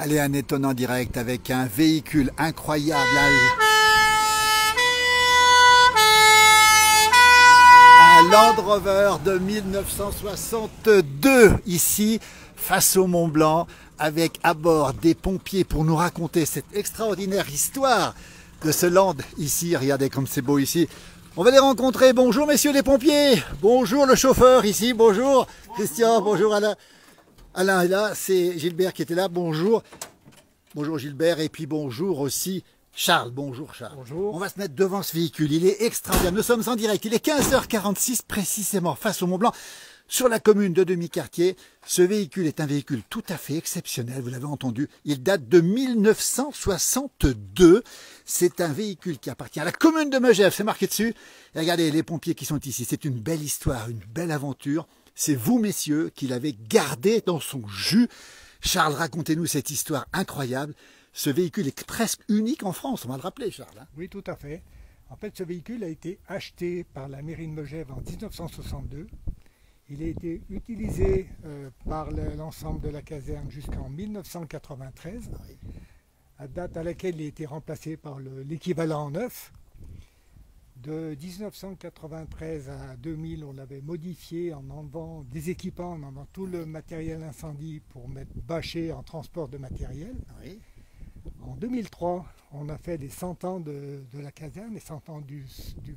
Allez, un étonnant direct avec un véhicule incroyable. Un Land Rover de 1962 ici, face au Mont Blanc, avec à bord des pompiers pour nous raconter cette extraordinaire histoire de ce Land ici. Regardez comme c'est beau ici. On va les rencontrer. Bonjour messieurs les pompiers. Bonjour le chauffeur ici. Bonjour Christian. Bonjour Alain. Alain est là. C'est Gilbert qui était là. Bonjour. Bonjour Gilbert. Et puis bonjour aussi Charles. Bonjour Charles. Bonjour. On va se mettre devant ce véhicule. Il est extraordinaire. Nous sommes en direct. Il est 15h46 précisément face au Mont Blanc. Sur la commune de Demi-Quartier, ce véhicule est un véhicule tout à fait exceptionnel, vous l'avez entendu, il date de 1962, c'est un véhicule qui appartient à la commune de Megève, c'est marqué dessus, et regardez les pompiers qui sont ici, c'est une belle histoire, une belle aventure, c'est vous messieurs qui l'avez gardé dans son jus. Charles, racontez-nous cette histoire incroyable, ce véhicule est presque unique en France, on va le rappeler Charles. Hein. Oui, tout à fait. En fait, ce véhicule a été acheté par la mairie de Megève en 1962. Il a été utilisé par l'ensemble de la caserne jusqu'en 1993, à date à laquelle il a été remplacé par l'équivalent neuf. De 1993 à 2000, on l'avait modifié en enlevant des équipements, en enlevant tout le matériel incendie pour mettre bâché en transport de matériel. Oui. En 2003, on a fait les 100 ans de la caserne, les 100 ans du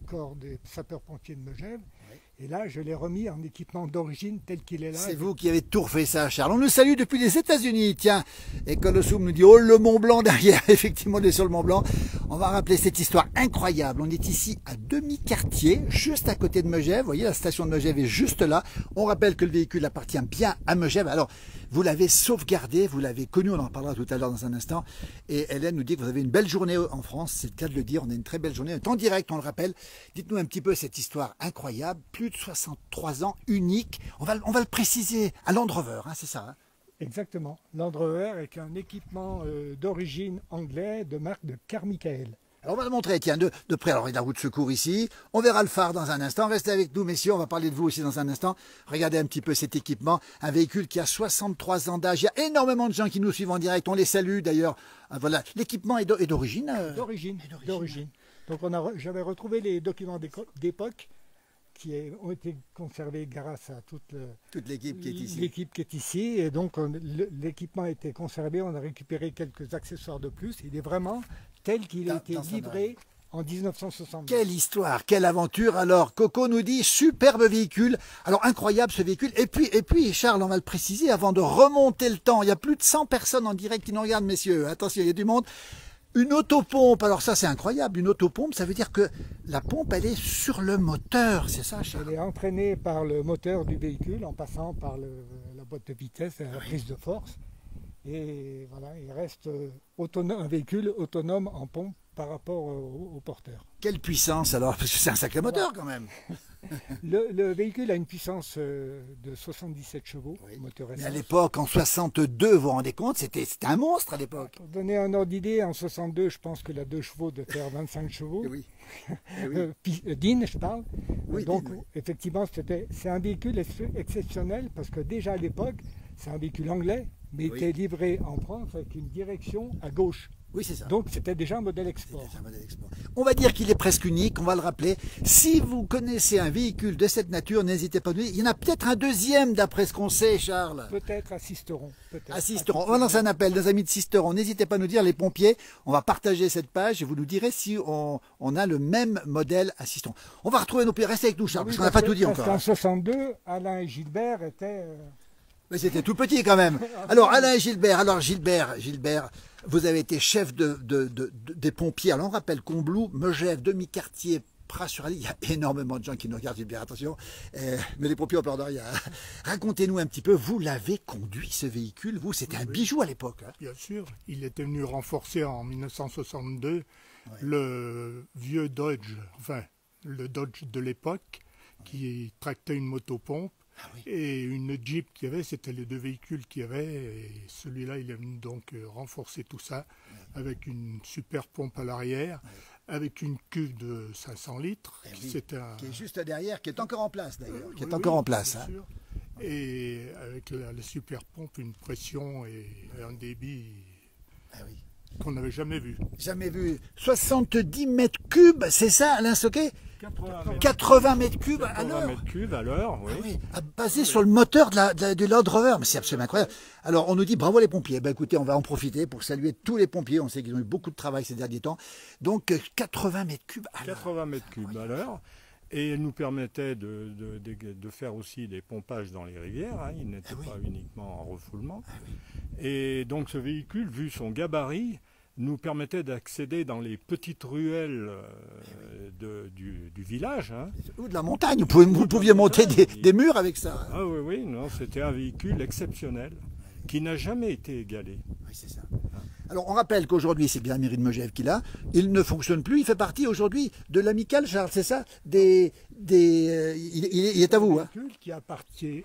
corps des sapeurs-pompiers de Megève. Oui. Et là, je l'ai remis en équipement d'origine tel qu'il est là. C'est vous qui avez tout refait ça, Charles. On nous salue depuis les États-Unis. Tiens, et Colossum nous dit, oh, le Mont Blanc derrière. Effectivement, on est sur le Mont Blanc. On va rappeler cette histoire incroyable. On est ici à Demi-Quartier, juste à côté de Megève. Vous voyez, la station de Megève est juste là. On rappelle que le véhicule appartient bien à Megève. Alors, vous l'avez sauvegardé, vous l'avez connu, on en parlera tout à l'heure dans un instant. Et Hélène nous dit que vous avez une belle journée en France. C'est le cas de le dire. On a une très belle journée. On est en direct, on le rappelle. Dites-nous un petit peu cette histoire incroyable. Plus de 63 ans, unique. On va le préciser à Land Rover, hein, c'est ça. Hein. Exactement. Land Rover avec un équipement d'origine anglais de marque de Carmichael. Alors on va le montrer, tiens, de près. Alors il y a la roue de secours ici. On verra le phare dans un instant. Restez avec nous, messieurs. On va parler de vous aussi dans un instant. Regardez un petit peu cet équipement. Un véhicule qui a 63 ans d'âge. Il y a énormément de gens qui nous suivent en direct. On les salue d'ailleurs. Voilà. L'équipement est d'origine. D'origine. Donc j'avais retrouvé les documents d'époque qui ont été conservés grâce à toute l'équipe qui est ici. L'équipe qui est ici. Et donc l'équipement a été conservé. On a récupéré quelques accessoires de plus. Il est vraiment tel qu'il a été livré en 1962. Quelle histoire, quelle aventure. Alors, Coco nous dit, superbe véhicule. Alors, incroyable ce véhicule. Et puis, Charles, on va le préciser, avant de remonter le temps, il y a plus de 100 personnes en direct qui nous regardent, messieurs. Attention, il y a du monde. Une autopompe, alors ça c'est incroyable, une autopompe, ça veut dire que la pompe elle est sur le moteur, c'est ça Charles? Elle est entraînée par le moteur du véhicule en passant par la boîte de vitesse et la prise de force. Et voilà, il reste un véhicule autonome en pompe par rapport au porteur. Quelle puissance alors? Parce que c'est un sacré moteur quand même. Le véhicule a une puissance de 77 chevaux, moteur essence. Mais à l'époque, en 62, vous vous rendez compte, c'était un monstre à l'époque. Pour donner un ordre d'idée, en 62, je pense que la 2 chevaux devait faire 25 chevaux. Oui. DIN, je parle. Oui, donc, DIN, oui. Effectivement, c'est un véhicule exceptionnel parce que déjà à l'époque, c'est un véhicule anglais, mais était livré en France avec une direction à gauche. Oui, c'est ça. Donc, c'était déjà un modèle export. On va dire qu'il est presque unique, on va le rappeler. Si vous connaissez un véhicule de cette nature, n'hésitez pas à nous dire. Il y en a peut-être un deuxième d'après ce qu'on sait, Charles. Peut-être à Sisteron. À Sisteron. On va lancer un appel des amis de Sisteron. N'hésitez pas à nous dire, les pompiers, on va partager cette page et vous nous direz si on a le même modèle à Sisteron. On va retrouver nos pays. Restez avec nous, Charles, parce qu'on n'a pas tout dit encore. En 62, Alain et Gilbert étaient... Mais c'était tout petit quand même. Alors Alain et Gilbert, Gilbert, vous avez été chef des pompiers. Alors on rappelle Combloux, Megève, Demi-Quartier, Pras-sur-Allier. Il y a énormément de gens qui nous regardent, Gilbert, attention. Mais les pompiers ont peur de rien. Racontez-nous un petit peu, vous l'avez conduit ce véhicule, vous, c'était un bijou à l'époque. Hein. Bien sûr, il était venu renforcer en 1962 le vieux Dodge, enfin le Dodge de l'époque, qui tractait une motopompe. Ah oui. Et une Jeep qu'il y avait, c'était les deux véhicules qu'il y avait. Et celui-là, il est venu donc renforcer tout ça avec une super pompe à l'arrière, avec une cuve de 500 litres. Qui est juste derrière, qui est encore en place d'ailleurs. Hein. Et avec la super pompe, une pression et un débit Ah oui. qu'on n'avait jamais vu. Jamais vu. 70 mètres cubes, c'est ça, Alain Soquet? 80 mètres cubes à 80 l'heure. mètres cubes à l'heure, oui. Ah oui, basé sur le moteur de Land Rover, mais c'est absolument incroyable. Alors on nous dit bravo les pompiers. Ben écoutez, on va en profiter pour saluer tous les pompiers. On sait qu'ils ont eu beaucoup de travail ces derniers temps. Donc 80 mètres cubes à l'heure. 80 mètres cubes à l'heure. Et elle nous permettait de faire aussi des pompages dans les rivières. Hein. Il n'était pas uniquement en refoulement. Et donc ce véhicule, vu son gabarit, nous permettait d'accéder dans les petites ruelles du village. Hein. Ou de la montagne. Vous pouviez monter des murs avec ça. Ah oui, oui, non, c'était un véhicule exceptionnel qui n'a jamais été égalé. Oui, c'est ça. Alors on rappelle qu'aujourd'hui c'est bien la mairie de Megève qui l'a. Il ne fonctionne plus. Il fait partie aujourd'hui de l'amicale, Charles, c'est ça? Il est à vous. Un Hein. véhicule qui appartient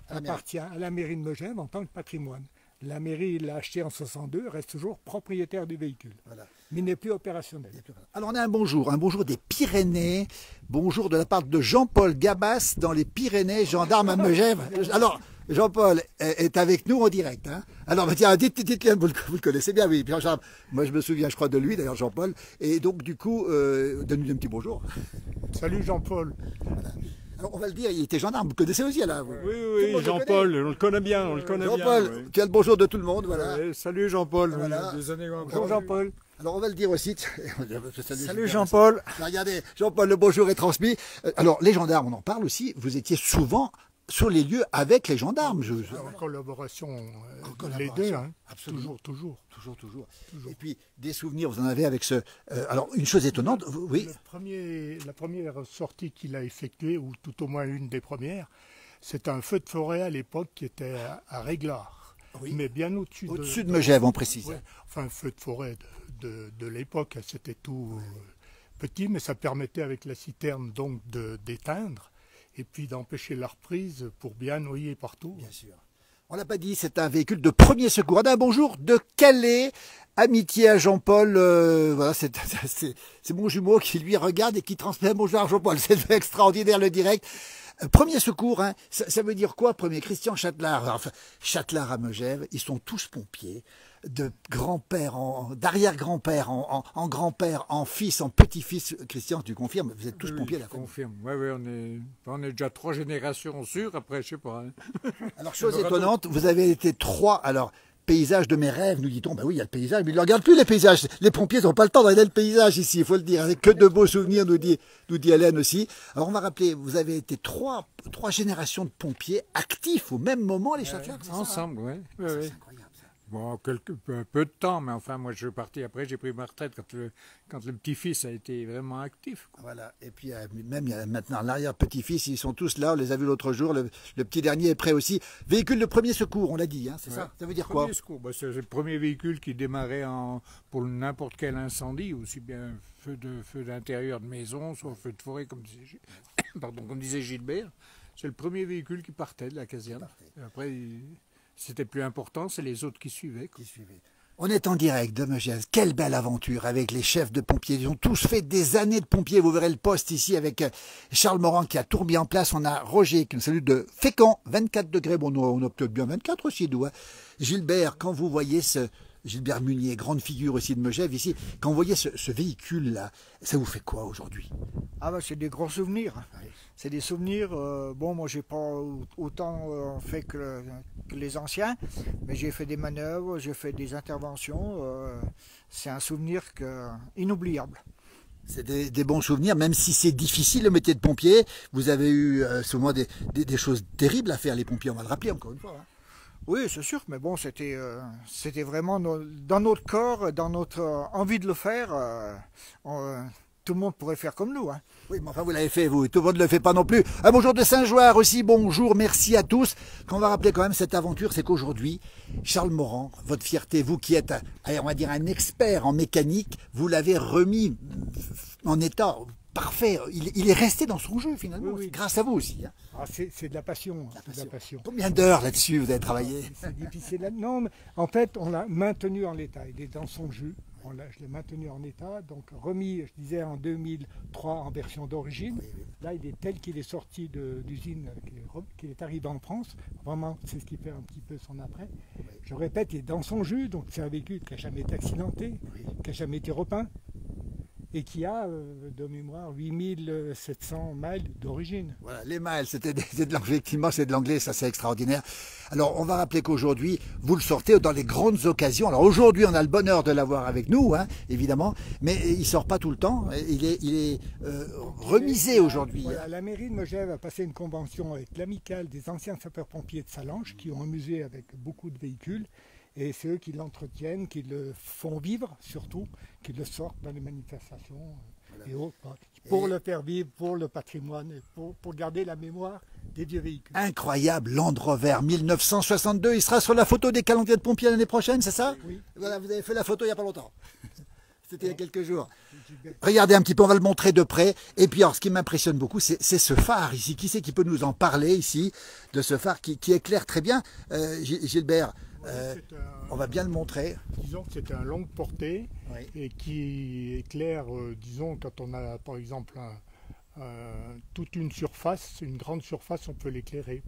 à la mairie de Megève en tant que patrimoine. La mairie l'a acheté en 62, reste toujours propriétaire du véhicule, Voilà. mais n'est plus opérationnel. Alors on a un bonjour des Pyrénées. Bonjour de la part de Jean-Paul Gabas dans les Pyrénées, gendarme à Megève. Alors Jean-Paul est avec nous en direct. Hein. Alors tiens, dites-le, vous le connaissez bien, oui. Moi je me souviens, je crois, de lui d'ailleurs, Jean-Paul. Et donc du coup, donne-lui un petit bonjour. Salut Jean-Paul. Voilà. Alors on va le dire, il était gendarme, vous connaissez aussi là. Vous. Oui, Jean-Paul, on le connaît bien, on le connaît bien. Jean-Paul, Oui. tu as le bonjour de tout le monde, voilà. Ouais, salut Jean-Paul. Voilà. Des années Bonjour Jean-Paul. Alors on va le dire aussi. Salut Jean-Paul. Regardez, Jean-Paul, le bonjour est transmis. Alors les gendarmes, on en parle aussi. Vous étiez souvent sur les lieux avec les gendarmes. En collaboration, collaboration. les deux, hein. Absolument. Toujours. Toujours. Et puis des souvenirs, vous en avez avec ce. Alors une chose étonnante, oui. La première sortie qu'il a effectuée, ou tout au moins une des premières, c'est un feu de forêt à l'époque qui était à Réglard. Oui. Mais bien au-dessus Au-dessus de Megève, on précise. Ouais, enfin, un feu de forêt de l'époque, c'était tout petit, mais ça permettait avec la citerne donc d'éteindre et puis d'empêcher la reprise pour bien noyer partout. Bien sûr. On l'a pas dit, c'est un véhicule de premier secours. Un bonjour de Calais. Amitié à Jean-Paul. Voilà, c'est mon jumeau qui lui regarde et qui transmet un bonjour à Jean-Paul. C'est extraordinaire le direct. Premier secours, hein, ça veut dire quoi, premier? Christian Châtelard, enfin, Châtelard à Megève, ils sont tous pompiers, de grand-père, d'arrière-grand-père, en grand-père, en fils, en petit-fils. Christian, tu confirmes, vous êtes tous pompiers là. Je confirme, oui, on est déjà 3 générations sûres, après je sais pas. Hein. Alors, chose étonnante, vous avez été 3, alors, paysage de mes rêves, nous dit-on, ben oui, il y a le paysage, mais ils ne regardent plus les paysages. Les pompiers n'ont pas le temps de regarder le paysage ici, il faut le dire. Avec que de beaux souvenirs, nous dit Hélène aussi. Alors on va rappeler, vous avez été trois générations de pompiers actifs au même moment, les Châtelards, c'est ça, hein? Ensemble, oui. C'est incroyable ça. Bon, peu de temps, mais enfin, moi je suis parti après, j'ai pris ma retraite quand le petit-fils a été vraiment actif. Quoi. Voilà, et puis même il y a maintenant l'arrière-petit-fils, ils sont tous là, on les a vus l'autre jour, le petit dernier est prêt aussi. Véhicule de premier secours, on l'a dit, hein, c'est ça? Ça veut dire quoi? Premier secours, c'est le premier véhicule qui démarrait pour n'importe quel incendie, aussi bien feu d'intérieur de maison, soit feu de forêt, comme disait Gilbert. C'est le premier véhicule qui partait de la caserne. Et après, c'était plus important, c'est les autres qui suivaient. Quoi. On est en direct de Megève. Quelle belle aventure avec les chefs de pompiers. Ils ont tous fait des années de pompiers. Vous verrez le poste ici avec Charles Morand qui a tout remis en place. On a Roger qui nous salue de Fécamp, 24 degrés. Bon, on a peut-être bien 24 aussi, nous. Hein. Gilbert, quand vous voyez Gilbert Munier, grande figure aussi de Megève ici, quand vous voyez ce véhicule-là, ça vous fait quoi aujourd'hui? Ah bah c'est des grands souvenirs. Oui. C'est des souvenirs, bon moi j'ai pas autant fait que les anciens, mais j'ai fait des manœuvres, j'ai fait des interventions, c'est un souvenir inoubliable. C'est des bons souvenirs, même si c'est difficile le métier de pompier. Vous avez eu souvent des choses terribles à faire, les pompiers, on va le rappeler encore une fois. Hein. Oui c'est sûr, mais bon c'était vraiment dans notre corps, dans notre envie de le faire. Tout le monde pourrait faire comme nous. Hein. Oui, mais enfin, vous l'avez fait, vous. Tout le monde ne le fait pas non plus. Un bonjour de Saint-Joire aussi. Bonjour, merci à tous. Qu'on va rappeler quand même cette aventure, c'est qu'aujourd'hui, Charles Morand, votre fierté, vous qui êtes, on va dire, un expert en mécanique, vous l'avez remis en état parfait. Il est resté dans son jeu, finalement. Oui. Grâce à vous aussi. Hein. Ah, c'est de la passion. C'est de la passion. Combien d'heures là-dessus vous avez travaillé? C'est difficile. Non, mais en fait, on l'a maintenu en état. Il est dans son jus. Je l'ai maintenu en état, donc remis, je disais, en 2003 en version d'origine. Oui. Là, il est tel qu'il est sorti d'usine, qu'il est arrivé en France. Vraiment, c'est ce qui fait un petit peu son après. Je répète, il est dans son jus, donc c'est un véhicule qui n'a jamais été accidenté, qui n'a jamais été repeint, et qui a, de mémoire, 8700 miles d'origine. Voilà, les miles, effectivement, c'est de l'anglais, ça c'est extraordinaire. Alors, on va rappeler qu'aujourd'hui, vous le sortez dans les grandes occasions. Alors aujourd'hui, on a le bonheur de l'avoir avec nous, hein, évidemment, mais il sort pas tout le temps. Il est remisé aujourd'hui. Voilà, la mairie de Megève a passé une convention avec l'amicale des anciens sapeurs-pompiers de Salange, qui ont un musée avec beaucoup de véhicules. Et c'est eux qui l'entretiennent, qui le font vivre surtout, qui le sortent dans les manifestations et autres, pour le faire vivre, pour le patrimoine, et pour garder la mémoire des vieux véhicules. Incroyable, Land Rover 1962, il sera sur la photo des calendriers de pompiers l'année prochaine, c'est ça? Oui. Voilà, vous avez fait la photo il n'y a pas longtemps. C'était il y a quelques jours. Regardez un petit peu, on va le montrer de près. Et puis alors, ce qui m'impressionne beaucoup, c'est ce phare ici. Qui c'est qui peut nous en parler ici, de ce phare qui éclaire très bien, Gilbert? On va bien le montrer. Disons que c'est un longue portée Oui. et qui éclaire, disons, quand on a par exemple toute une surface, une grande surface, on peut l'éclairer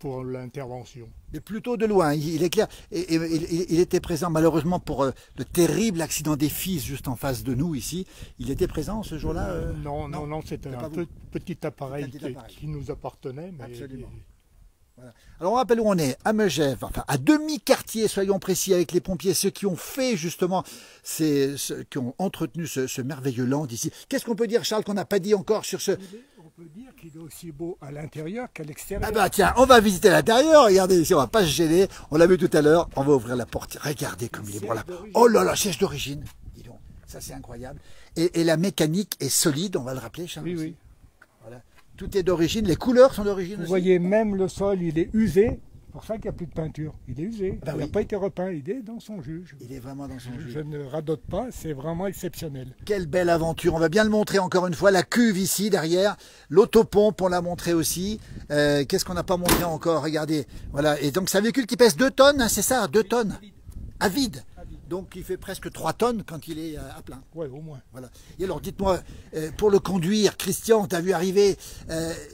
pour l'intervention. Mais plutôt de loin, il éclaire. Et il était présent malheureusement pour le terrible accident des fils juste en face de nous ici. Il était présent ce jour-là Non, c'était un petit appareil qui nous appartenait. Mais absolument. Voilà. Alors on rappelle où on est, à Megève, enfin à demi-quartier, soyons précis, avec les pompiers, ceux qui ont fait justement, ceux qui ont entretenu ce merveilleux land ici. Qu'est-ce qu'on peut dire, Charles, qu'on n'a pas dit encore sur ce... On peut dire qu'il est aussi beau à l'intérieur qu'à l'extérieur. Ah bah tiens, on va visiter l'intérieur, regardez ici, on va pas se gêner, on l'a vu tout à l'heure, on va ouvrir la porte, regardez comme il est bon là. Oh là là, siège d'origine, dis donc, ça c'est incroyable. Et la mécanique est solide, on va le rappeler, Charles. Oui, oui. Voilà. Tout est d'origine, les couleurs sont d'origine aussi. Vous voyez, même le sol, il est usé. C'est pour ça qu'il n'y a plus de peinture. Il est usé. Ben Il n'a oui. pas été repeint. Il est dans son jus. Il est vraiment dans son jus. Je ne radote pas. C'est vraiment exceptionnel. Quelle belle aventure. On va bien le montrer encore une fois. La cuve ici derrière. L'autopompe, on l'a montré aussi. Qu'est-ce qu'on n'a pas montré encore? Regardez. Voilà. Et donc c'est un véhicule qui pèse 2 tonnes, hein, c'est ça? 2 tonnes. À vide. Donc il fait presque 3 tonnes quand il est à plein. Oui, au moins. Voilà. Et alors dites-moi, pour le conduire, Christian, t'as vu arriver,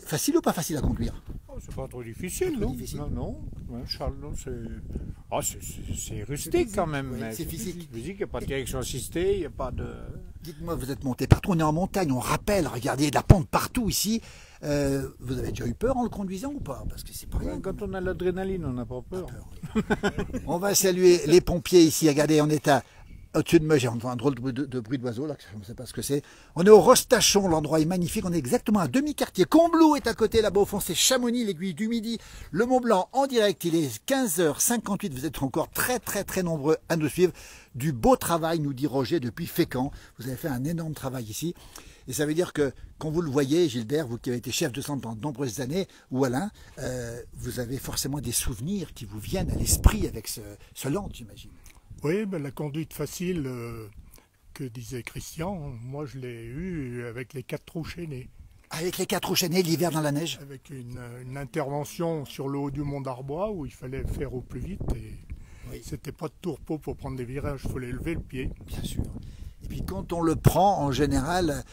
facile ou pas facile à conduire? C'est pas trop difficile, Pas trop non? difficile. Non. Ouais, Charles, non, c'est rustique quand même. Oui, mais c'est physique. Physique, il n'y a pas de direction assistée, il n'y a pas de... Dites-moi, vous êtes monté partout, on est en montagne, on rappelle, regardez, il y a de la pente partout ici. Vous avez déjà eu peur en le conduisant ou pas? Parce que c'est pas rien. Quand on a l'adrénaline, on n'a pas peur. On va saluer les pompiers ici. Regardez, on est au-dessus de Megève. On entend un drôle de bruit d'oiseau, là, je ne sais pas ce que c'est. On est au Rostachon, l'endroit est magnifique. On est exactement à demi-quartier. Combloux est à côté, là-bas au fond, c'est Chamonix, l'aiguille du Midi. Le Mont Blanc en direct, il est 15h58. Vous êtes encore très, très, très nombreux à nous suivre. Du beau travail, nous dit Roger, depuis Fécamp. Vous avez fait un énorme travail ici. Et ça veut dire que, quand vous le voyez, Gilbert, vous qui avez été chef de centre pendant de nombreuses années, ou Alain, vous avez forcément des souvenirs qui vous viennent à l'esprit avec ce land, j'imagine. Oui, ben, la conduite facile que disait Christian, moi je l'ai eue avec les 4 trous chaînés. Avec les 4 roues chaînées, l'hiver dans la neige. Avec une intervention sur le haut du mont d'Arbois où il fallait faire au plus vite. Et Oui. c'était pas de tourpeau pour prendre des virages, il fallait lever le pied. Bien sûr. Et puis quand on le prend, en général,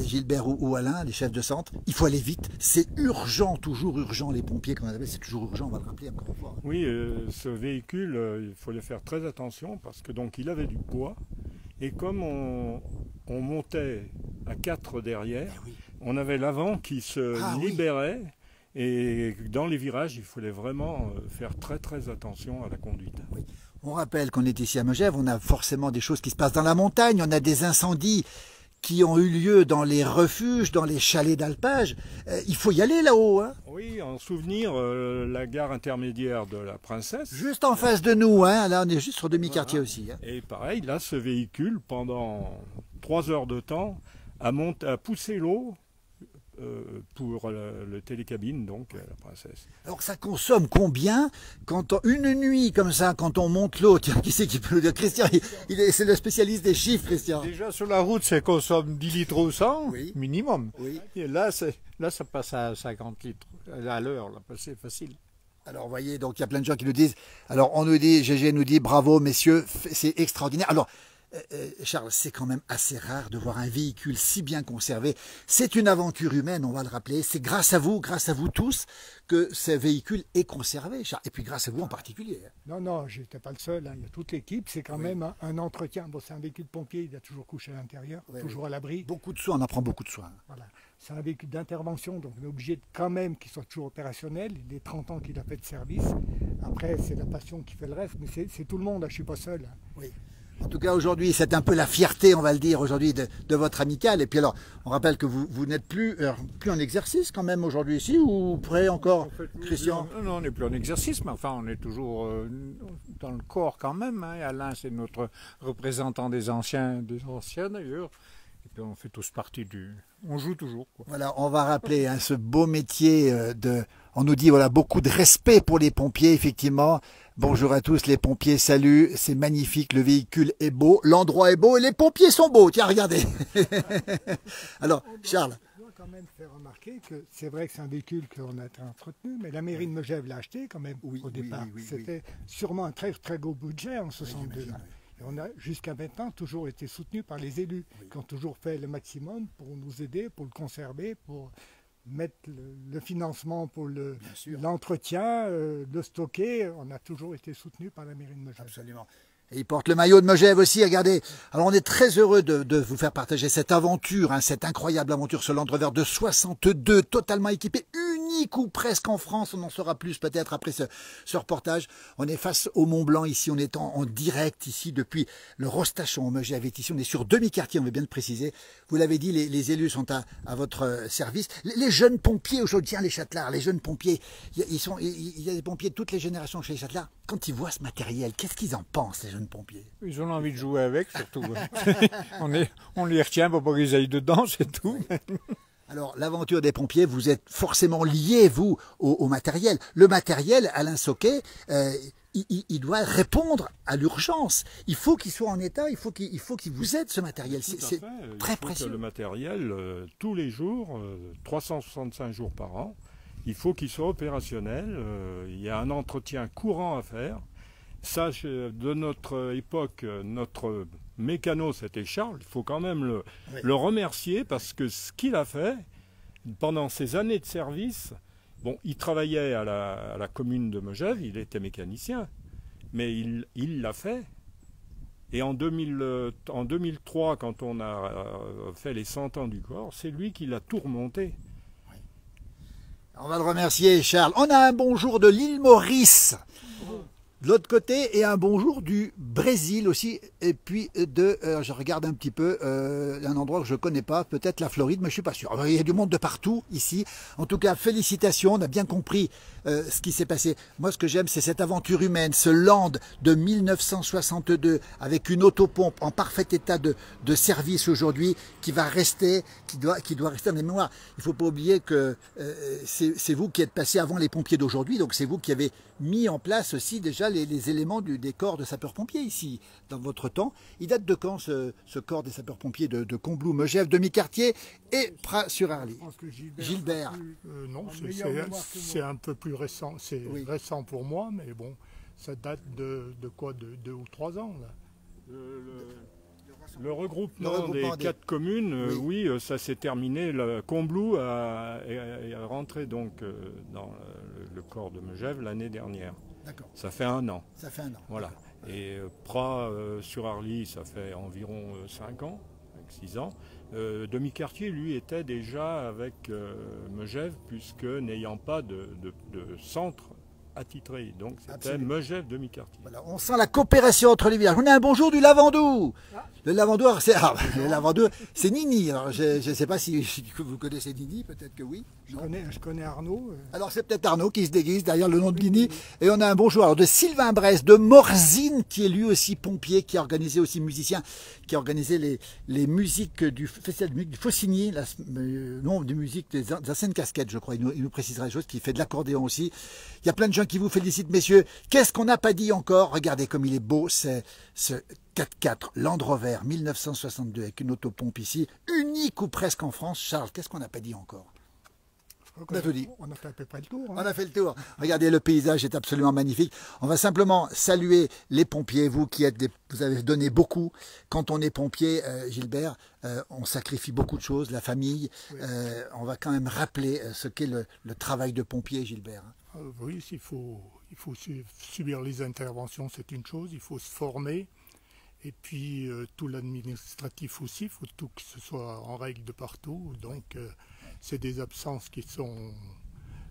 Gilbert ou Alain, les chefs de centre, il faut aller vite. C'est urgent, toujours urgent. Les pompiers, comme on appelle, c'est toujours urgent, on va le rappeler encore une fois. Oui, ce véhicule, il fallait faire très attention parce que donc il avait du poids et comme on montait à 4 derrière, Eh oui. on avait l'avant qui se oui. libérait et dans les virages, il fallait vraiment faire très très attention à la conduite. Oui. On rappelle qu'on est ici à Megève, on a forcément des choses qui se passent dans la montagne, on a des incendies qui ont eu lieu dans les refuges, dans les chalets d'alpage. Il faut y aller là-haut, hein. Oui, en souvenir, la gare intermédiaire de la Princesse. Juste en face de nous, hein. Là on est juste sur demi-quartier aussi. Hein. Et pareil, là, ce véhicule, pendant 3 heures de temps, a poussé l'eau pour le télécabine, donc la Princesse. Alors ça consomme combien une nuit comme ça, quand on monte l'eau? Tiens, qui c'est qui peut le dire? Christian, c'est le spécialiste des chiffres, Christian. Déjà sur la route, ça consomme 10 litres au 100, Oui. minimum. Oui. Et là, ça passe à 50 litres à l'heure, là, c'est facile. Alors, vous voyez, donc il y a plein de gens qui nous disent. Alors, on nous dit, GG nous dit, bravo, messieurs, c'est extraordinaire. Alors, Charles, c'est quand même assez rare de voir un véhicule si bien conservé. C'est une aventure humaine, on va le rappeler. C'est grâce à vous tous, que ce véhicule est conservé, Charles. Et puis grâce à vous en particulier. Non, non, je n'étais pas le seul, hein. Il y a toute l'équipe. C'est quand même un entretien. Bon, c'est un véhicule pompier, il a toujours couché à l'intérieur, toujours à l'abri. Beaucoup de soins, on en prend beaucoup de soins. Voilà. C'est un véhicule d'intervention, donc on est obligé quand même qu'il soit toujours opérationnel. Il est 30 ans qu'il a fait de service. Après, c'est la passion qui fait le reste, mais c'est tout le monde, hein. Je ne suis pas seul. Hein. Oui. En tout cas, aujourd'hui, c'est un peu la fierté, on va le dire, aujourd'hui, de votre amicale. Et puis alors, on rappelle que vous n'êtes plus en exercice quand même aujourd'hui ici, ou prêt encore, en fait, Christian? Non, on n'est plus en exercice, mais enfin, on est toujours dans le corps quand même. Hein. Alain, c'est notre représentant des anciens d'ailleurs. Et puis on fait tous partie on joue toujours, quoi. Voilà, on va rappeler ce beau métier on nous dit voilà beaucoup de respect pour les pompiers, effectivement. Bonjour à tous les pompiers, salut, c'est magnifique, le véhicule est beau, l'endroit est beau et les pompiers sont beaux, tiens regardez. Alors Charles. Je dois quand même faire remarquer que c'est vrai que c'est un véhicule qu'on a entretenu, mais la mairie de Megève l'a acheté quand même au départ. C'était sûrement un très très gros budget en 62. Et on a jusqu'à maintenant toujours été soutenu par les élus qui ont toujours fait le maximum pour nous aider, pour le conserver, pour mettre le financement pour l'entretien, le stocker. On a toujours été soutenu par la mairie de Megève. Absolument. Et il porte le maillot de Megève aussi, regardez. Alors on est très heureux de vous faire partager cette aventure, cette incroyable aventure sur Land Rover de 62, totalement équipé, unique ou presque en France, on en saura plus peut-être après ce reportage. On est face au Mont Blanc ici, on est en direct ici depuis le Rostachon, Megève est ici, on est sur demi-quartier, on veut bien le préciser. Vous l'avez dit, les élus sont à votre service. Les jeunes pompiers aujourd'hui, tiens les Châtelards, les jeunes pompiers, il y a des pompiers de toutes les générations chez les Châtelards. Quand ils voient ce matériel, qu'est-ce qu'ils en pensent, les jeunes pompiers? Ils ont envie de jouer avec, surtout. on les retient pour pas qu'ils aillent dedans, c'est tout. Alors, l'aventure des pompiers, vous êtes forcément liés, vous, au matériel. Le matériel, Alain Soquet, il doit répondre à l'urgence. Il faut qu'il soit en état, il faut qu'il vous aide, ce matériel. C'est très précieux. Le matériel, tous les jours, 365 jours par an, il faut qu'il soit opérationnel. Il y a un entretien courant à faire. Ça, de notre époque, notre mécano, c'était Charles. Il faut quand même le remercier parce que ce qu'il a fait pendant ces années de service, bon, il travaillait à la commune de Megève, il était mécanicien, mais il l'a fait. Et en 2003, quand on a fait les 100 ans du corps, c'est lui qui l'a tout remonté. On va le remercier, Charles. On a un bonjour de l'île Maurice. De l'autre côté, et un bonjour du Brésil aussi, et puis je regarde un petit peu, un endroit que je ne connais pas, peut-être la Floride, mais je ne suis pas sûr. Il y a du monde de partout ici. En tout cas, félicitations, on a bien compris ce qui s'est passé. Moi, ce que j'aime, c'est cette aventure humaine, ce Land de 1962, avec une autopompe en parfait état de service aujourd'hui, qui va rester, qui doit rester dans les mémoires. Il ne faut pas oublier que c'est vous qui êtes passé avant les pompiers d'aujourd'hui, donc c'est vous qui avez mis en place aussi déjà les éléments du corps de sapeurs-pompiers ici, dans votre temps. Il date de quand ce corps des sapeurs-pompiers de Combloux, Megève, demi-quartier et Pras-sur-Arly? Gilbert. Non, c'est un peu plus récent. C'est récent pour moi, mais bon, ça date de quoi, de 2 ou 3 ans là. Le regroupement des 4 communes, oui, ça s'est terminé. Combloux est rentré donc dans le corps de Megève l'année dernière. D'accord. Ça fait 1 an. Ça fait 1 an. Voilà. Et Pras sur Arly, ça fait environ 5 ans, 6 ans. Demi-quartier, lui, était déjà avec Megève, puisque n'ayant pas de centre attitré. Donc c'était Megève demi-quartier. Voilà, on sent la coopération entre les villages. On a un bonjour du Lavandou. Le Lavandou, c'est Nini. Alors je ne sais pas si vous connaissez Nini, peut-être que oui. Je connais Arnaud. Alors c'est peut-être Arnaud qui se déguise derrière le nom de Nini. Et on a un bonjour de Sylvain Bresse, de Morzine, qui est lui aussi pompier, qui a organisé aussi musicien, qui a organisé les musiques du festival de musique du Faucigny, non, de musique des anciennes casquettes, je crois. Il nous précisera les choses, qui fait de l'accordéon aussi. Il y a plein de gens qui vous félicitent, messieurs. Qu'est-ce qu'on n'a pas dit encore? Regardez comme il est beau, c'est ce 4x4 Land Rover 1962 avec une autopompe ici, unique ou presque en France. Charles, qu'est-ce qu'on n'a pas dit encore? On a tout dit. On a fait à peu près le tour. On a fait le tour. Regardez, le paysage est absolument magnifique. On va simplement saluer les pompiers, vous qui êtes vous avez donné beaucoup. Quand on est pompier, Gilbert, on sacrifie beaucoup de choses, la famille. Oui. On va quand même rappeler ce qu'est le travail de pompier, Gilbert. Oui, il faut subir les interventions, c'est une chose, il faut se former. Et puis tout l'administratif aussi, il faut tout que ce soit en règle de partout. Donc c'est des absences qui sont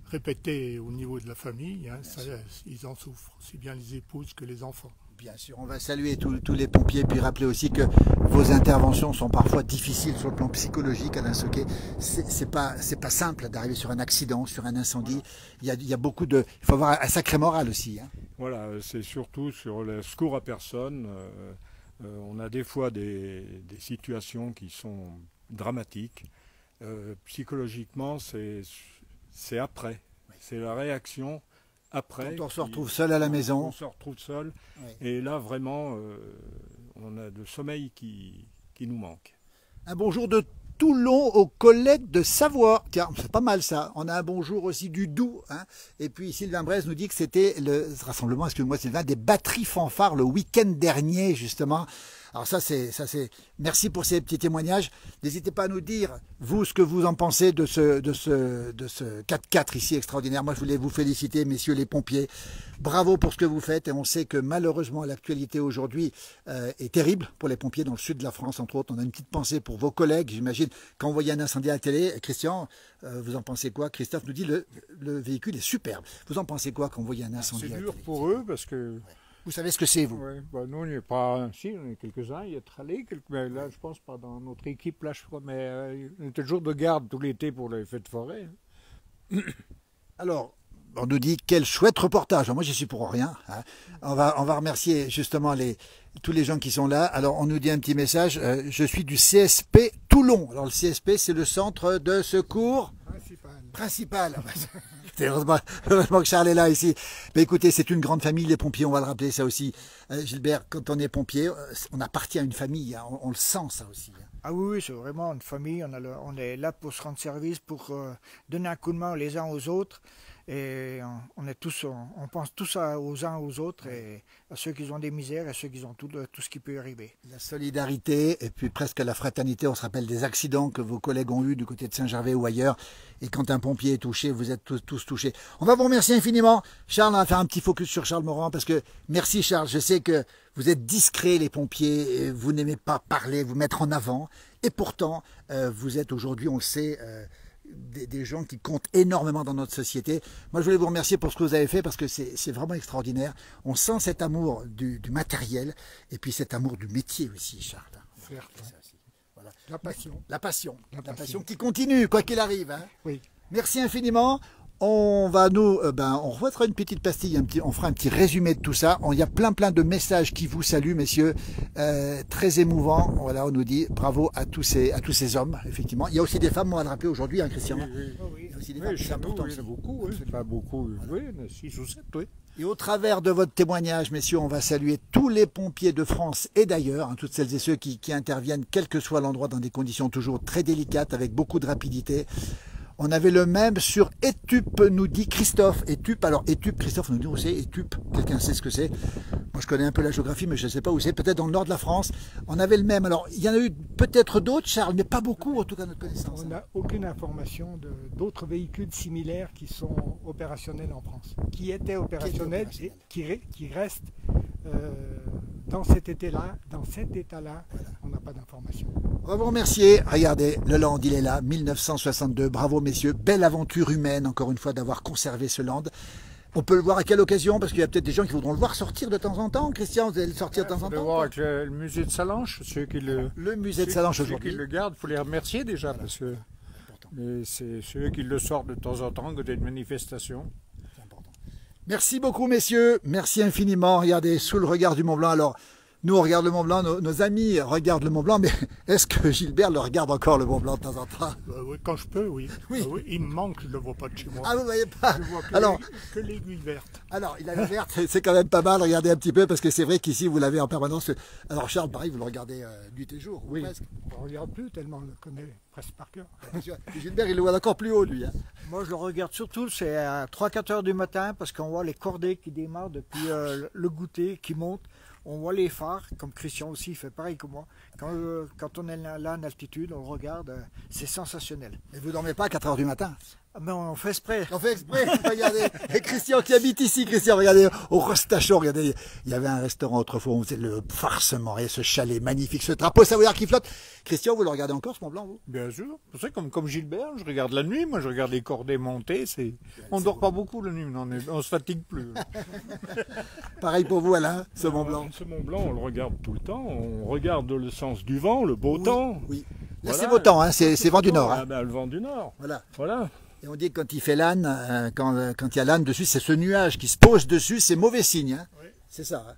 répétées au niveau de la famille. Hein, ça, ils en souffrent, aussi bien les épouses que les enfants. Bien sûr, on va saluer tous les pompiers, puis rappeler aussi que vos interventions sont parfois difficiles sur le plan psychologique, Alain Soquet. C'est pas simple d'arriver sur un accident, sur un incendie. Voilà. Il y a beaucoup de... Il faut avoir un sacré moral aussi. Hein. Voilà, c'est surtout sur le secours à personne. On a des fois des situations qui sont dramatiques. Psychologiquement, c'est après. Oui. C'est la réaction après. Quand on se retrouve seul à la maison. On se retrouve seul. Oui. Et là, vraiment, on a le sommeil qui nous manque. Un bonjour de Toulon aux collègues de Savoie. Tiens, c'est pas mal ça. On a un bonjour aussi du Doubs. Hein. Et puis Sylvain Braise nous dit que c'était le rassemblement, excuse-moi Sylvain, des batteries fanfares le week-end dernier justement. Alors ça c'est. Merci pour ces petits témoignages. N'hésitez pas à nous dire, vous, ce que vous en pensez de ce 4x4 ici extraordinaire. Moi je voulais vous féliciter, messieurs les pompiers. Bravo pour ce que vous faites. Et on sait que malheureusement l'actualité aujourd'hui est terrible pour les pompiers dans le sud de la France, entre autres. On a une petite pensée pour vos collègues, j'imagine. Quand vous voyez un incendie à la télé, Christian, vous en pensez quoi? Christophe nous dit le véhicule est superbe. Vous en pensez quoi quand vous voyez un incendie à la télé? C'est dur pour eux parce que... Vous savez ce que c'est, vous? Ouais, bah nous, on n'est pas... Si, on est quelques-uns, il y a Tralé, mais là, je pense pas dans notre équipe, là, je crois, mais on était toujours de garde tout l'été pour les feux de forêt. Alors, on nous dit quel chouette reportage. Alors, moi, je suis pour rien. Hein. On va remercier justement tous les gens qui sont là. Alors, on nous dit un petit message. Je suis du CSP Toulon. Alors, le CSP, c'est le centre de secours principal. Heureusement que Charles est là ici. Mais écoutez, c'est une grande famille, les pompiers, on va le rappeler ça aussi. Gilbert, quand on est pompier, on appartient à une famille, hein, on le sent ça aussi. Hein. Ah oui, c'est vraiment une famille, on est là pour se rendre service, pour donner un coup de main les uns aux autres. Et on pense tous aux uns aux autres, et à ceux qui ont des misères, et à ceux qui ont tout ce qui peut arriver. La solidarité, et puis presque la fraternité. On se rappelle des accidents que vos collègues ont eus du côté de Saint-Gervais ou ailleurs. Et quand un pompier est touché, vous êtes tous touchés. On va vous remercier infiniment. Charles, on va faire un petit focus sur Charles Morand, parce que merci Charles, je sais que vous êtes discret les pompiers, vous n'aimez pas parler, vous mettre en avant. Et pourtant, vous êtes aujourd'hui, on le sait... Des gens qui comptent énormément dans notre société. Moi, je voulais vous remercier pour ce que vous avez fait parce que c'est vraiment extraordinaire. On sent cet amour du matériel et puis cet amour du métier aussi, Charles. Certes. Voilà. La passion. La passion qui continue, quoi qu'il arrive. Hein. Oui. Merci infiniment. On va on remettra une petite pastille, on fera un petit résumé de tout ça. Il y a plein de messages qui vous saluent, messieurs, très émouvants. Voilà, on nous dit bravo à tous ces hommes, effectivement. Il y a aussi des femmes, on va le rappeler aujourd'hui, hein, Christian. Oui. Il y a aussi des femmes, c'est important. C'est beaucoup, c'est pas beaucoup, oui, 6 ou 7, oui. Et au travers de votre témoignage, messieurs, on va saluer tous les pompiers de France et d'ailleurs, hein, toutes celles et ceux qui interviennent, quel que soit l'endroit, dans des conditions toujours très délicates, avec beaucoup de rapidité. On avait le même sur Étup, nous dit Christophe. Étup, alors Étup, Christophe nous dit où c'est Étup. Quelqu'un sait ce que c'est? Moi je connais un peu la géographie, mais je ne sais pas où c'est. Peut-être dans le nord de la France. On avait le même. Alors il y en a eu peut-être d'autres, Charles, mais pas beaucoup en tout cas à notre connaissance. On n'a aucune information d'autres véhicules similaires qui sont opérationnels en France. Qui étaient opérationnels et qui restent dans cet état-là. Voilà. On n'a pas d'informations. On va vous remercier. Regardez, le land, il est là, 1962. Bravo, messieurs. Belle aventure humaine, encore une fois, d'avoir conservé ce land. On peut le voir à quelle occasion? Parce qu'il y a peut-être des gens qui voudront le voir sortir de temps en temps. Christian, vous allez le sortir de temps en temps? On peut le voir avec le musée de Salanches. Le musée de Salanches aujourd'hui. Ceux qui le gardent, il faut les remercier déjà. Voilà. Parce que c'est ceux qui le sortent de temps en temps, côté de manifestations. Merci beaucoup, messieurs. Merci infiniment. Regardez, sous le regard du Mont Blanc. Alors, Nous, on regarde le Mont Blanc, nos amis regardent le Mont Blanc, mais est-ce que Gilbert le regarde encore, le Mont Blanc, de temps en temps? Oui, quand je peux, oui. Oui. Ah oui, il me manque, je ne le vois pas de chez moi. Ah, vous ne voyez pas? Je vois Alors, que l'aiguille verte. alors, il a la verte, c'est quand même pas mal, regardez un petit peu, parce que c'est vrai qu'ici, vous l'avez en permanence. Alors, Charles, pareil, vous le regardez nuit et jour, ou Oui, presque. on ne regarde plus tellement on le connaît presque par cœur. Gilbert, il le voit encore plus haut, lui. Hein. Moi, je le regarde surtout, c'est à 3-4 heures du matin, parce qu'on voit les cordées qui démarrent depuis le goûter qui monte. On voit les phares, comme Christian aussi, il fait pareil que moi. Quand on est là en altitude, on le regarde, c'est sensationnel. Et vous dormez pas à 4 heures du matin? Mais on fait exprès. On fait exprès, regardez. Et Christian qui habite ici, Christian, regardez, au Rostachon, regardez, il y avait un restaurant autrefois, on faisait le farcement, et ce chalet magnifique, ce drapeau savoyard qui flotte. Christian, vous le regardez encore, ce Mont Blanc, vous? Bien sûr. Vous savez, comme Gilbert, je regarde la nuit, moi je regarde les cordées monter. On ne dort pas beaucoup la nuit, on se fatigue plus. Pareil pour vous, Alain, ce Mont Blanc. Ce Mont Blanc, on le regarde tout le temps. On regarde le sens du vent, le beau temps. Oui. Là, Voilà. c'est beau temps, hein, c'est vent du Nord. Hein. Ah ben, le vent du Nord. Voilà. Et on dit que quand il fait l'âne, quand il y a l'âne dessus, c'est ce nuage qui se pose dessus, c'est mauvais signe. Hein. Oui. C'est ça. Hein.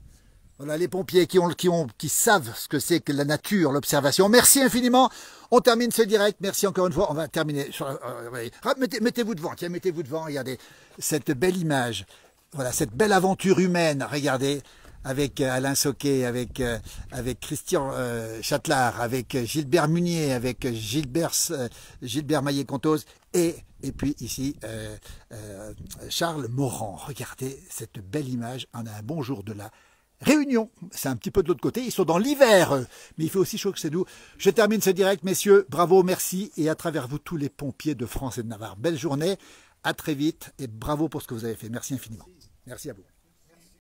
Voilà, les pompiers qui savent ce que c'est que la nature, l'observation. Merci infiniment. On termine ce direct. Merci encore une fois. On va terminer. Mettez-vous devant. Tiens, mettez-vous devant. Regardez cette belle image. Voilà, cette belle aventure humaine. Regardez. Avec Alain Sauquet, avec Christian Châtelard, avec Gilbert Munier, avec Gilbert Maillet-Contos et puis ici Charles Morand. Regardez cette belle image. On a un bon jour de la Réunion. C'est un petit peu de l'autre côté. Ils sont dans l'hiver, mais il fait aussi chaud que c'est nous. Je termine ce direct, messieurs. Bravo, merci. Et à travers vous, tous les pompiers de France et de Navarre. Belle journée. À très vite et bravo pour ce que vous avez fait. Merci infiniment. Merci à vous.